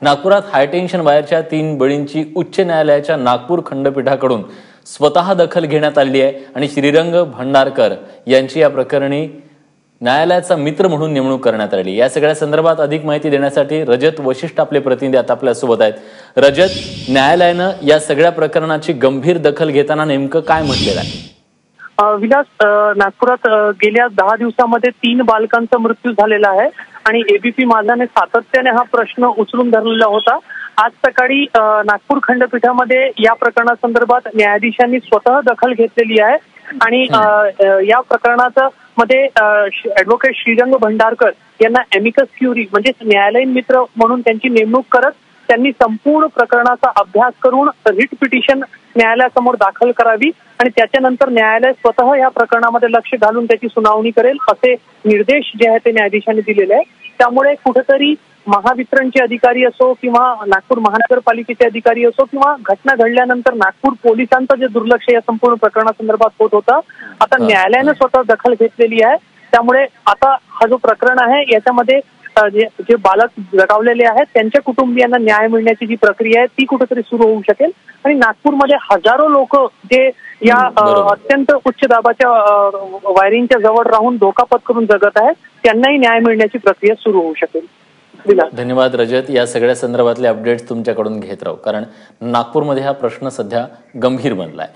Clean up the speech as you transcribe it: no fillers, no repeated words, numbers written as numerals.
नागपुरात हायटेन्शन वायरच्या 3 बळींची उच्च न्यायालयाच्या नागपूर खंडपीठाकडून स्वतः दखल घेण्यात आली आहे आणि श्रीरंग भंडारकर यांची या प्रकरणी न्यायालयाचा मित्र म्हणून नेमणूक करण्यात आली। या सगळ्या संदर्भात अधिक माहिती देण्यासाठी रजत वशिष्ठ आपले प्रतिनिधी आता आपल्या सोबत आहेत। रजत, न्यायालयाने या सगळ्या प्रकरणाची गंभीर दखल घेताना नेमकं काय म्हटलेलं आहे? विलास, नागपुरात गेल्या 10 दिवसांमध्ये 3 बालकांचा मृत्यू झालेला आहे आणि एबीपी माझाने सातत्याने हा प्रश्न उचलून धरलेला होता। आज सकाळी नागपूर खंडपीठामध्ये या प्रकरणासंदर्भात न्यायाधीशांनी स्वतः दखल घेतलेली आहे आणि या प्रकरणाचं मध्ये ॲडव्होकेट श्रीरंग भंडारकर यांना एमिकस क्युरी म्हणजे न्यायालयीन मित्र म्हणून त्यांची नेमणूक करत त्यांनी संपूर्ण प्रकरणाचा अभ्यास करून रिट पिटिशन न्यायालयासमोर दाखल करावी आणि त्याच्यानंतर न्यायालय स्वतः या प्रकरणामध्ये लक्ष घालून त्याची सुनावणी करेल असे निर्देश जे आहेत ते न्यायाधीशांनी दिलेले आहे। त्यामुळे कुठेतरी महावितरणचे अधिकारी असो किंवा नागपूर महानगरपालिकेचे अधिकारी असो किंवा घटना घडल्यानंतर नागपूर पोलिसांचं जे दुर्लक्ष या संपूर्ण प्रकरणासंदर्भात होत होतं, आता न्यायालयाने स्वतः दखल घेतलेली आहे। त्यामुळे आता हा जो प्रकरण आहे याच्यामध्ये जे बालक जगावलेले आहेत त्यांच्या कुटुंबियांना न्याय मिळण्याची जी प्रक्रिया आहे ती कुठेतरी सुरू होऊ शकेल आणि नागपूरमध्ये हजारो लोक जे या अत्यंत उच्च दाबाच्या वायरिंगच्या जवळ राहून धोका पत्करून जगत आहेत त्यांनाही न्याय मिळण्याची प्रक्रिया सुरू होऊ शकेल। धन्यवाद रजत, या सगळ्या संदर्भातले अपडेट्स तुमच्याकडून घेत राहू, कारण नागपूरमध्ये हा प्रश्न सध्या गंभीर बनलाय।